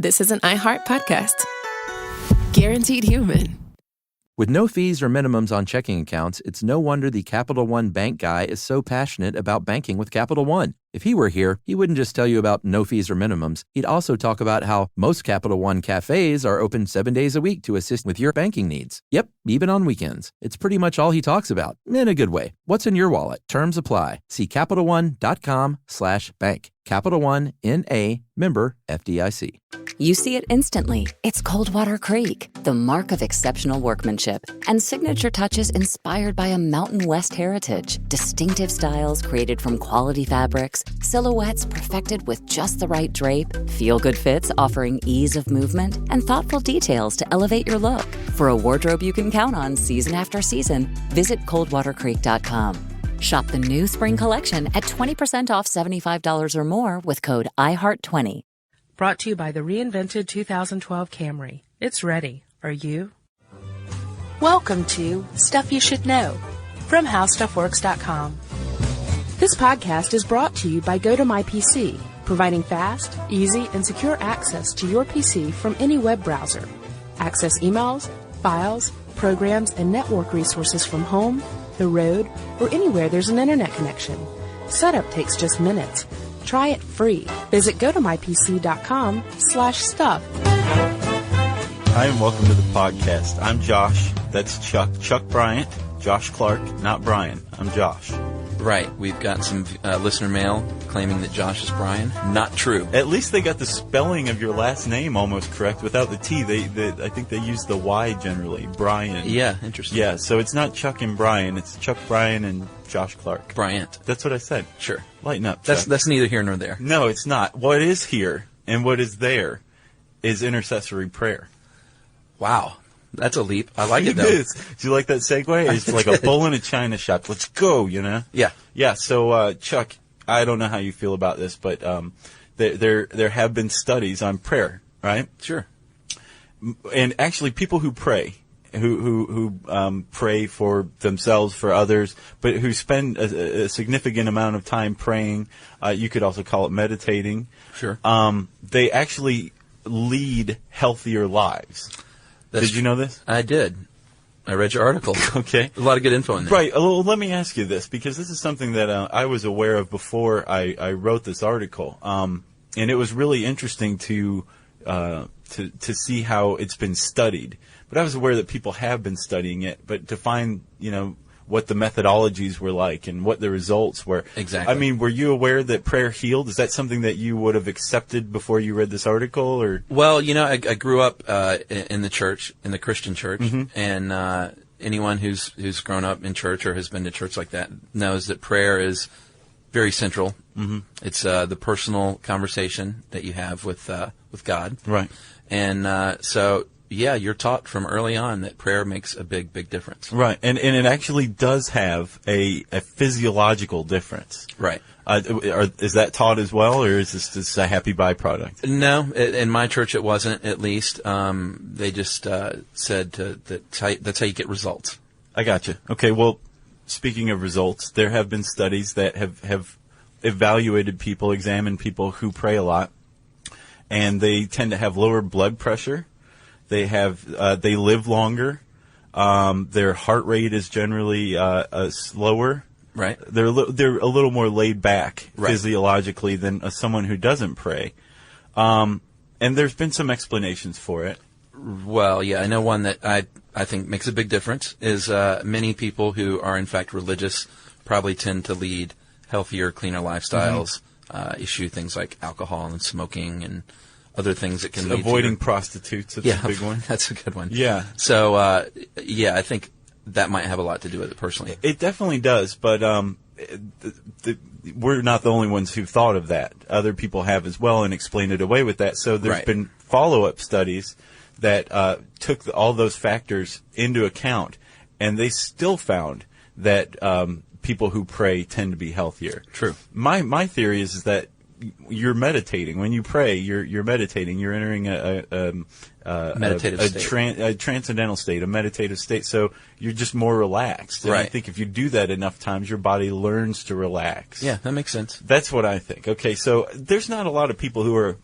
this is an iHeart podcast. Guaranteed human. With no fees or minimums on checking accounts, it's no wonder the Capital One bank guy is so passionate about banking with Capital One. If he were here, he wouldn't just tell you about no fees or minimums. He'd also talk about how most Capital One cafes are open 7 days a week to assist with your banking needs. Yep, even on weekends. It's pretty much all he talks about, in a good way. What's in your wallet? Terms apply. See CapitalOne.com/bank. Capital One, N.A., member FDIC. You see it instantly. It's Coldwater Creek, the mark of exceptional workmanship and signature touches inspired by a Mountain West heritage. Distinctive styles created from quality fabrics, silhouettes perfected with just the right drape, feel-good fits offering ease of movement, and thoughtful details to elevate your look. For a wardrobe you can count on season after season, visit coldwatercreek.com. Shop the new spring collection at 20% off $75 or more with code IHEART20. Brought to you by the reinvented 2012 Camry. It's ready. Are you? Welcome to Stuff You Should Know from HowStuffWorks.com. This podcast is brought to you by GoToMyPC, providing fast, easy, and secure access to your PC from any web browser. Access emails, files, programs, and network resources from home, the road, or anywhere there's an internet connection. Setup takes just minutes. Try it free. Visit gotomypc.com/stuff. Hi, and welcome to the podcast. I'm Josh. That's Chuck Bryant. Josh Clark, not Brian. I'm Josh. Right. We've got some listener mail claiming that Josh is Brian. Not true. At least they got the spelling of your last name almost correct without the T. I think they use the Y generally. Brian. Yeah, interesting. Yeah, so it's not Chuck and Brian. It's Chuck Bryan and Josh Clark. Bryant. That's what I said. Sure. Lighten up, Chuck. That's neither here nor there. No, it's not. What is here and what is there is intercessory prayer. Wow. That's a leap. I like it, though. It is. Do you like that segue? It's like a bull in a china shop. Let's go, you know? Yeah. Yeah, so, Chuck, I don't know how you feel about this, but there have been studies on prayer, right? Sure. And actually, people who pray, who pray for themselves, for others, but who spend a significant amount of time praying, you could also call it meditating. Sure. They actually lead healthier lives. Did you know this? I did. I read your article. Okay. A lot of good info in there. Right. Well, let me ask you this, because this is something that I was aware of before I wrote this article. And it was really interesting to see how it's been studied. But I was aware that people have been studying it, but to find, what the methodologies were like and what the results were. Exactly. I mean, were you aware that prayer healed? Is that something that you would have accepted before you read this article, or? Well, I grew up in the church, in the Christian church, and anyone who's grown up in church or has been to church like that knows that prayer is very central. Mm-hmm. It's the personal conversation that you have with God. Right. And so. Yeah, you're taught from early on that prayer makes a big, big difference. Right, and it actually does have a physiological difference. Right. Is that taught as well, or is this just a happy byproduct? No, in my church it wasn't, at least. They just said that's how you get results. I gotcha. Okay, well, speaking of results, there have been studies that have evaluated people, examined people who pray a lot, and they tend to have lower blood pressure. They live longer. Their heart rate is generally slower. Right. They're a little more laid back right. physiologically than someone who doesn't pray. And there's been some explanations for it. Well, yeah, I know one that I think makes a big difference is many people who are in fact religious probably tend to lead healthier, cleaner lifestyles. Issue things like alcohol and smoking and other things that can lead avoiding prostitutes. That's a big one. That's a good one. Yeah. So, I think that might have a lot to do with it personally. It definitely does, but we're not the only ones who've thought of that. Other people have as well and explained it away with that. So there's been follow-up studies that took all those factors into account, and they still found that people who pray tend to be healthier. True. My theory is that you're meditating. When you pray, you're meditating. You're entering a meditative state. A transcendental state, a meditative state. So you're just more relaxed. And right. I think if you do that enough times, your body learns to relax. Yeah, that makes sense. That's what I think. Okay, so there's not a lot of people who are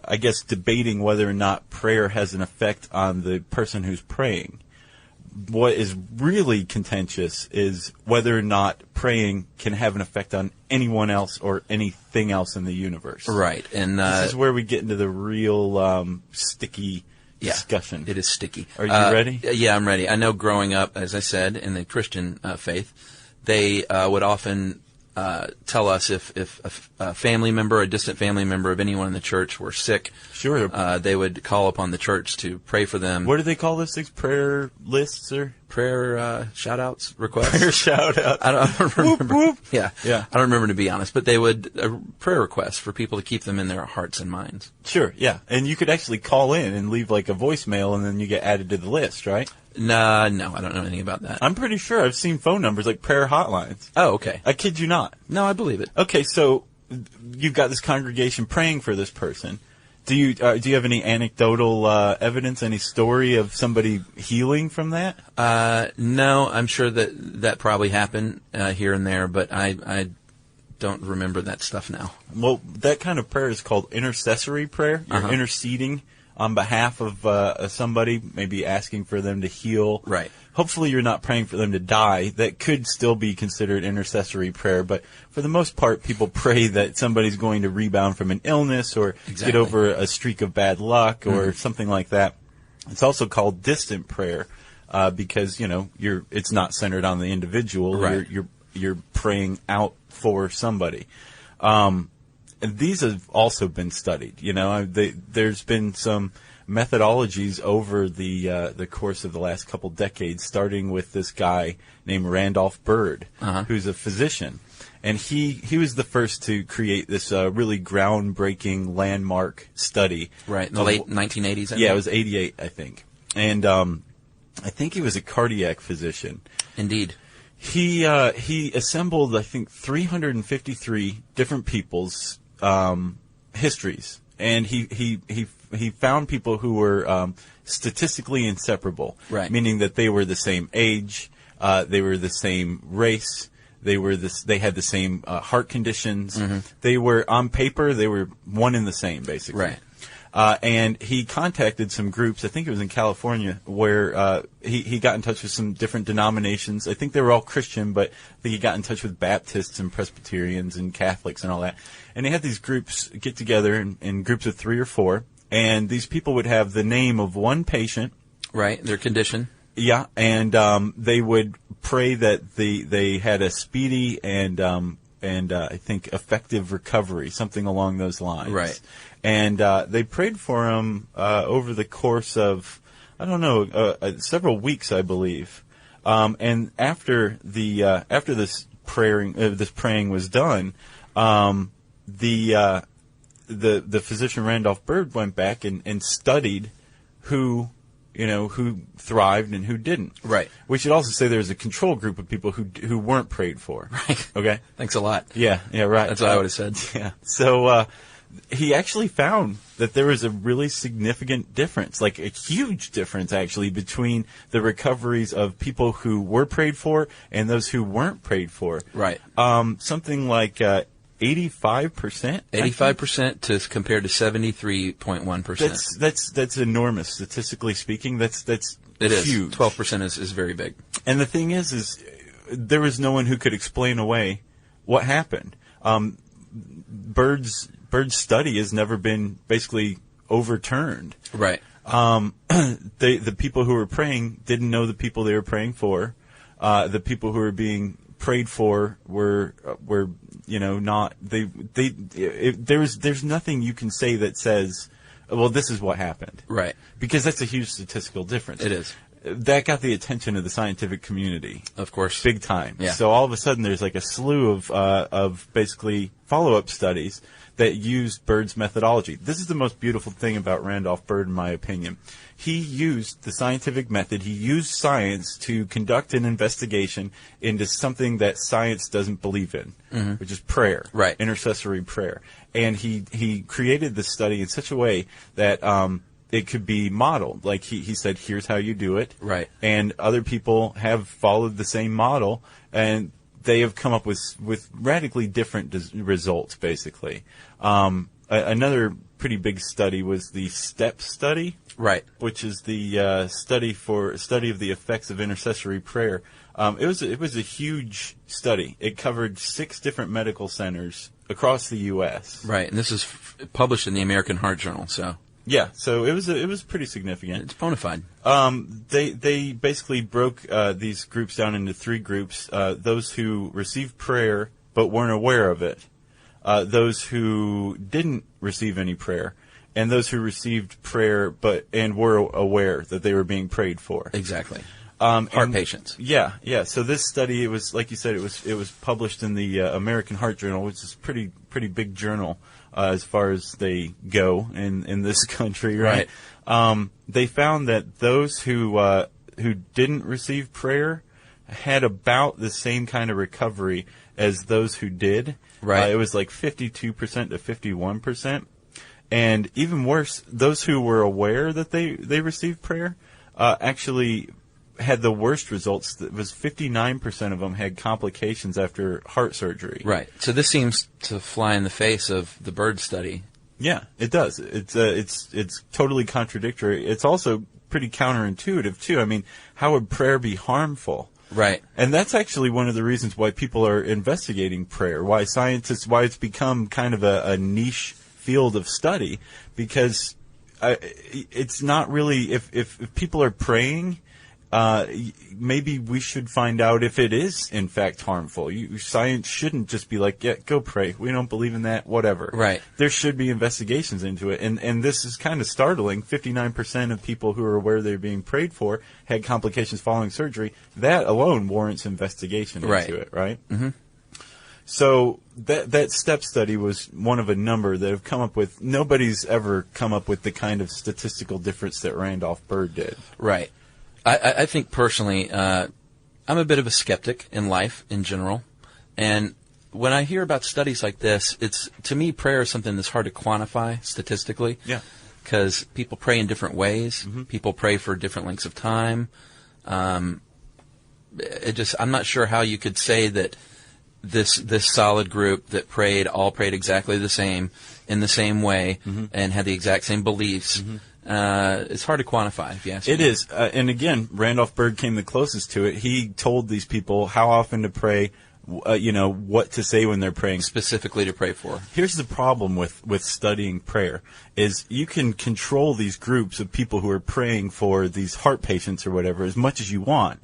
I guess, debating whether or not prayer has an effect on the person who's praying. What is really contentious is whether or not praying can have an effect on anyone else or anything else in the universe. Right. And this is where we get into the real sticky discussion. It is sticky. Are you ready? Yeah, I'm ready. I know growing up, as I said, in the Christian faith, they would often tell us if a family member, a distant family member of anyone in the church were sick, sure, they would call upon the church to pray for them. What do they call those things? Prayer lists or prayer shout-outs, requests? Prayer shout-outs. I don't remember. Whoop, whoop. Yeah. Yeah. I don't remember, to be honest, but they would prayer requests for people to keep them in their hearts and minds. Sure, yeah. And you could actually call in and leave like a voicemail, and then you get added to the list, right? No, I don't know anything about that. I'm pretty sure I've seen phone numbers like prayer hotlines. Oh, okay. I kid you not. No, I believe it. Okay, so you've got this congregation praying for this person. Do you have any anecdotal evidence, any story of somebody healing from that? No, I'm sure that probably happened here and there, but I don't remember that stuff now. Well, that kind of prayer is called intercessory prayer. You're interceding on behalf of somebody, maybe asking for them to heal. Right. Hopefully you're not praying for them to die. That could still be considered intercessory prayer, but for the most part, people pray that somebody's going to rebound from an illness or get over a streak of bad luck or something like that. It's also called distant prayer because, it's not centered on the individual. Right. You're praying out for somebody. And these have also been studied. There's been some methodologies over the course of the last couple decades, starting with this guy named Randolph Bird, who's a physician. And he was the first to create this really groundbreaking landmark study. Right, in the late 1980s, I think. Yeah, it was 88, I think. And I think he was a cardiac physician. Indeed. He assembled, I think, 353 different people's histories, and he found people who were statistically inseparable, right? Meaning that they were the same age, they were the same race, they had the same heart conditions. They were, on paper, they were one and the same, basically. Right. And he contacted some groups, I think it was in California, where he got in touch with some different denominations. I think they were all Christian, but I think he got in touch with Baptists and Presbyterians and Catholics and all that. And he had these groups get together in groups of 3 or 4, and these people would have the name of one patient. Right, their condition. Yeah, and they would pray that they had a speedy and I think effective recovery, something along those lines. Right. And they prayed for him over the course of, I don't know, several weeks, I believe. And after this praying was done, the physician Randolph Bird went back and studied who thrived and who didn't. Right. We should also say there's a control group of people who weren't prayed for. Right. Okay. Thanks a lot. Yeah, right. That's what I would have said. Yeah. So he actually found that there was a really significant difference, like a huge difference actually, between the recoveries of people who were prayed for and those who weren't prayed for. Right. Something like 85%. 85% compared to 73.1%. That's enormous, statistically speaking. It is huge. 12% is very big. And the thing is there was no one who could explain away what happened. Bird's study has never been basically overturned. Right. The people who were praying didn't know the people they were praying for. The people who were being prayed for were not there's nothing you can say that says, well, this is what happened. Right. Because that's a huge statistical difference. It is. That got the attention of the scientific community. Of course. Big time. Yeah. So all of a sudden there's like a slew of basically follow-up studies that used Bird's methodology. This is the most beautiful thing about Randolph Bird, in my opinion. He used the scientific method. He used science to conduct an investigation into something that science doesn't believe in, which is prayer, right? Intercessory prayer. And he created this study in such a way that it could be modeled. Like he said, here's how you do it. Right. And other people have followed the same model, and they have come up with radically different results, basically. Another pretty big study was the STEP study, Right. which is the study of the effects of intercessory prayer. It was a huge study. It covered 6 different medical centers across the U.S. Right. And this is published in the American Heart Journal, so Yeah, so it was pretty significant. it's bona fide. They basically broke these groups down into 3 groups: those who received prayer but weren't aware of it, those who didn't receive any prayer, and those who received prayer and were aware that they were being prayed for. Exactly. Heart patients. Yeah. So this study, it was, like you said, it was published in the American Heart Journal, which is pretty big journal as far as they go in this country, right? They found that those who didn't receive prayer had about the same kind of recovery as those who did. Right. It was like 52% to 51%. And even worse, those who were aware that they received prayer actually had the worst results. It was 59% of them had complications after heart surgery. Right. So this seems to fly in the face of the Bird study. Yeah, it does. It's totally contradictory. It's also pretty counterintuitive too. I mean, how would prayer be harmful? Right. And that's actually one of the reasons why people are investigating prayer, why it's become kind of a niche field of study, because it's not really, if people are praying, maybe we should find out if it is in fact harmful. Science shouldn't just be like, yeah, go pray. We don't believe in that, whatever. Right. There should be investigations into it. And this is kind of startling. 59% of people who are aware they're being prayed for had complications following surgery. That alone warrants investigation into it, right? Mm-hmm. So that STEP study was one of a number that have come up with, nobody's ever come up with the kind of statistical difference that Randolph Bird did. Right. I think personally, I'm a bit of a skeptic in life in general. And when I hear about studies like this, to me, prayer is something that's hard to quantify statistically. Yeah. Because people pray in different ways. Mm-hmm. People pray for different lengths of time. I'm not sure how you could say that this solid group that all prayed exactly the same, in the same way, mm-hmm. and had the exact same beliefs. Mm-hmm. It's hard to quantify, if you ask me. It is. And again, Randolph Bird came the closest to it. He told these people how often to pray, what to say when they're praying. Specifically to pray for. Here's the problem with studying prayer, is you can control these groups of people who are praying for these heart patients or whatever as much as you want.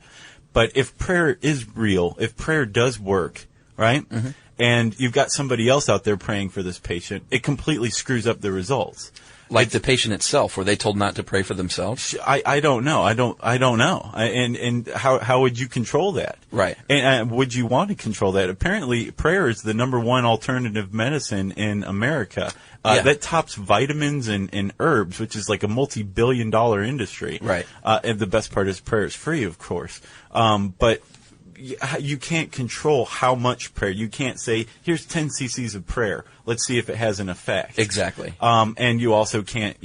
But if prayer is real, if prayer does work, right, mm-hmm. and you've got somebody else out there praying for this patient, it completely screws up the results. Like the patient itself, were they told not to pray for themselves? I don't know. I don't know. And how would you control that? Right. And would you want to control that? Apparently, prayer is the number one alternative medicine in America. That tops vitamins and herbs, which is like a multi-billion-dollar industry. Right. And the best part is prayer is free, of course. But you can't control how much prayer. You can't say, here's 10 cc's of prayer. Let's see if it has an effect. Exactly. And you also can't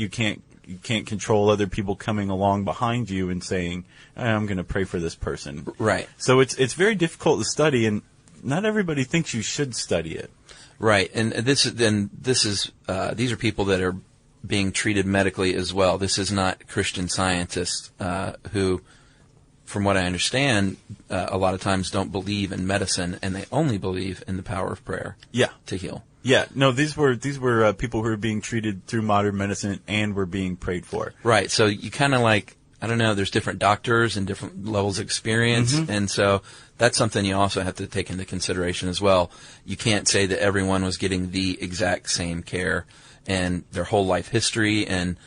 control other people coming along behind you and saying, I'm going to pray for this person. Right. So it's very difficult to study, and not everybody thinks you should study it. Right. And these are people that are being treated medically as well. This is not Christian scientists who, from what I understand, a lot of times don't believe in medicine, and they only believe in the power of prayer. Yeah. To heal. Yeah. No, these were people who were being treated through modern medicine and were being prayed for. Right. So you kind of there's different doctors and different levels of experience, mm-hmm. and so that's something you also have to take into consideration as well. You can't say that everyone was getting the exact same care and their whole life history and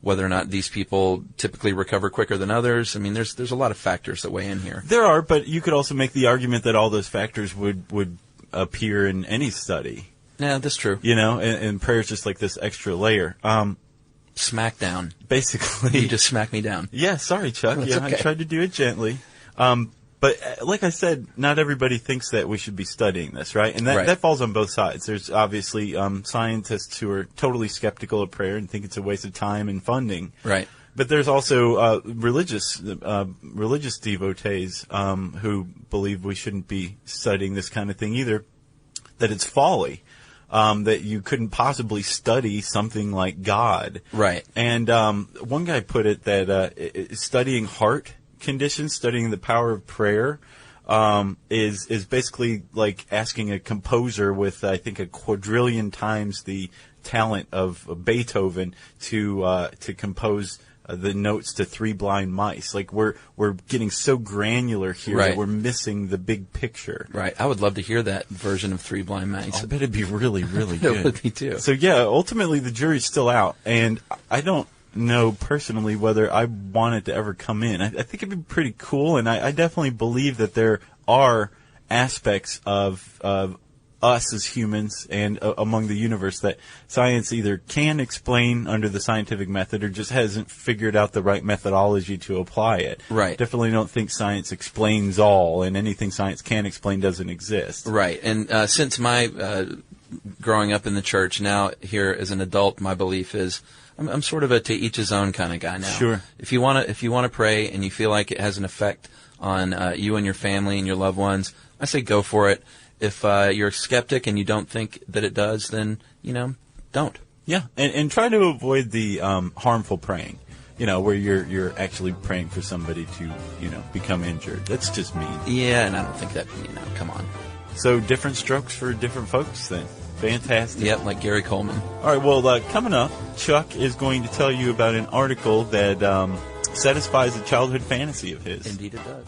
whether or not these people typically recover quicker than others. I mean, there's a lot of factors that weigh in here. There are, but you could also make the argument that all those factors would appear in any study. Yeah, that's true. And prayer is just like this extra layer. Smackdown. Basically. You just smacked me down. Yeah, sorry, Chuck. That's okay. I tried to do it gently. But like I said, not everybody thinks that we should be studying this, right? And that falls on both sides. There's obviously scientists who are totally skeptical of prayer and think it's a waste of time and funding. Right. But there's also religious devotees who believe we shouldn't be studying this kind of thing either, that it's folly. that you couldn't possibly study something like God. Right. And one guy put it that studying heart conditions, studying the power of prayer, is basically like asking a composer with, I think, a quadrillion times the talent of Beethoven to compose the notes to Three Blind Mice. Like we're getting so granular here that we're missing the big picture. Right. I would love to hear that version of Three Blind Mice. I bet it'd be really, really good. It would be too. So yeah, ultimately the jury's still out, and I don't know personally whether I want it to ever come in. I think it'd be pretty cool, and I definitely believe that there are aspects of us as humans and among the universe that science either can explain under the scientific method or just hasn't figured out the right methodology to apply it. Right. Definitely don't think science explains all, and anything science can explain doesn't exist. Right. And since my growing up in the church, now here as an adult, my belief is I'm sort of a to each his own kind of guy now. Sure. If you want to pray and you feel like it has an effect on you and your family and your loved ones, I say go for it. If you're a skeptic and you don't think that it does, then, don't. Yeah, and try to avoid the harmful praying, where you're actually praying for somebody to, become injured. That's just mean. Yeah, and I don't think that, come on. So different strokes for different folks then. Fantastic. Yep, like Gary Coleman. All right, well, coming up, Chuck is going to tell you about an article that satisfies a childhood fantasy of his. Indeed it does.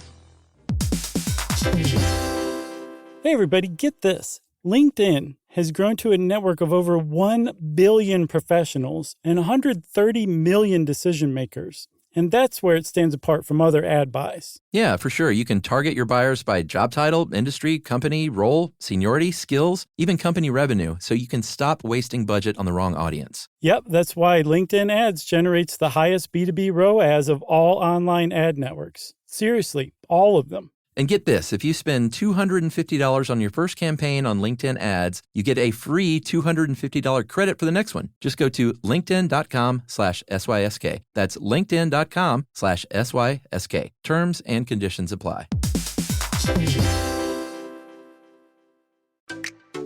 Hey everybody, get this. LinkedIn has grown to a network of over 1 billion professionals and 130 million decision makers. And that's where it stands apart from other ad buys. Yeah, for sure. You can target your buyers by job title, industry, company, role, seniority, skills, even company revenue, so you can stop wasting budget on the wrong audience. Yep, that's why LinkedIn Ads generates the highest B2B ROAS of all online ad networks. Seriously, all of them. And get this, if you spend $250 on your first campaign on LinkedIn ads, you get a free $250 credit for the next one. Just go to linkedin.com/SYSK. That's linkedin.com/SYSK. Terms and conditions apply.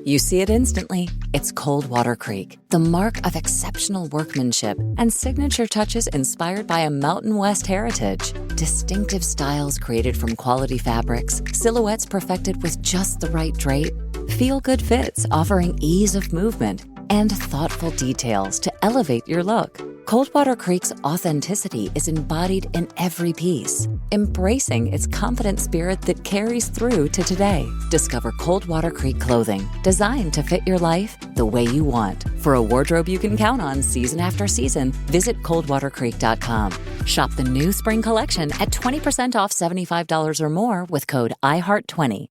You see it instantly. It's Coldwater Creek, the mark of exceptional workmanship and signature touches inspired by a Mountain West heritage. Distinctive styles created from quality fabrics, silhouettes perfected with just the right drape, feel-good fits offering ease of movement, and thoughtful details to elevate your look. Coldwater Creek's authenticity is embodied in every piece, embracing its confident spirit that carries through to today. Discover Coldwater Creek clothing, designed to fit your life the way you want. For a wardrobe you can count on season after season, visit coldwatercreek.com. Shop the new spring collection at 20% off $75 or more with code IHEART20.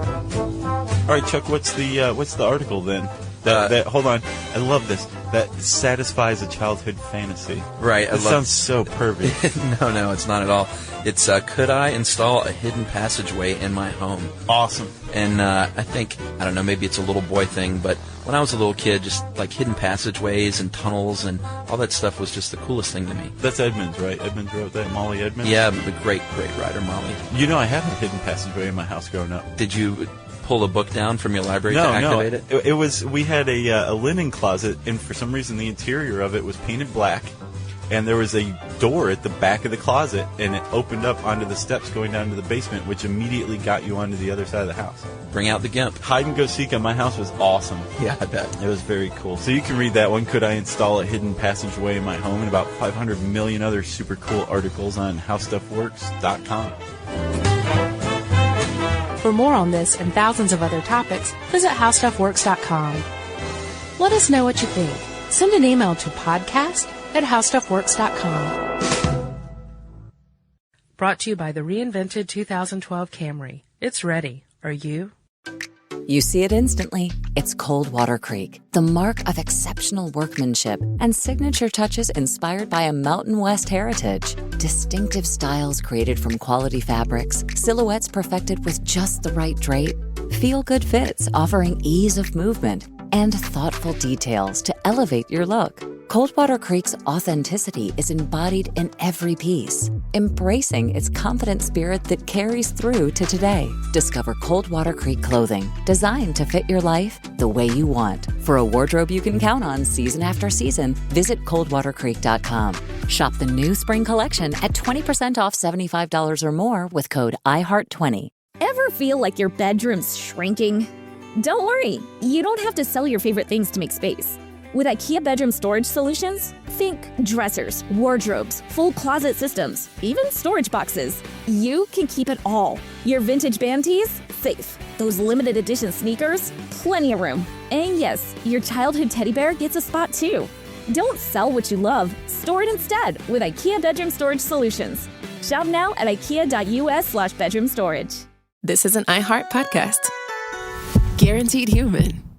All right, Chuck, what's the article then? That hold on, I love this. That satisfies a childhood fantasy. Right. It sounds so pervy. No, it's not at all. It's, could I install a hidden passageway in my home? Awesome. And I think, I don't know, maybe it's a little boy thing, but when I was a little kid, just like hidden passageways and tunnels and all that stuff was just the coolest thing to me. That's Edmonds, right? Edmonds wrote that, Molly Edmonds? Yeah, the great writer, Molly. I had a hidden passageway in my house growing up. Did you pull a book down from your library to activate it? It was, we had a linen closet, and for some reason the interior of it was painted black, and there was a door at the back of the closet, and it opened up onto the steps going down to the basement, which immediately got you onto the other side of the house. Bring out the GIMP. Hide and go seek at my house was awesome. Yeah, I bet. It was very cool. So you can read that one, Could I Install a Hidden Passageway in My Home, and about 500 million other super cool articles on HowStuffWorks.com. For more on this and thousands of other topics, visit HowStuffWorks.com. Let us know what you think. Send an email to podcast@HowStuffWorks.com. Brought to you by the reinvented 2012 Camry. It's ready. Are you? You see it instantly. It's Coldwater Creek, the mark of exceptional workmanship and signature touches inspired by a Mountain West heritage. Distinctive styles created from quality fabrics, silhouettes perfected with just the right drape, feel-good fits offering ease of movement, and thoughtful details to elevate your look. Coldwater Creek's authenticity is embodied in every piece, embracing its confident spirit that carries through to today. Discover Coldwater Creek clothing, designed to fit your life the way you want. For a wardrobe you can count on season after season, visit coldwatercreek.com. Shop the new spring collection at 20% off $75 or more with code IHEART20. Ever feel like your bedroom's shrinking? Don't worry, you don't have to sell your favorite things to make space. With IKEA Bedroom Storage Solutions, think dressers, wardrobes, full closet systems, even storage boxes. You can keep it all. Your vintage band tees? Safe. Those limited edition sneakers? Plenty of room. And yes, your childhood teddy bear gets a spot too. Don't sell what you love. Store it instead with IKEA Bedroom Storage Solutions. Shop now at ikea.us/bedroom storage. This is an iHeart podcast. Guaranteed human.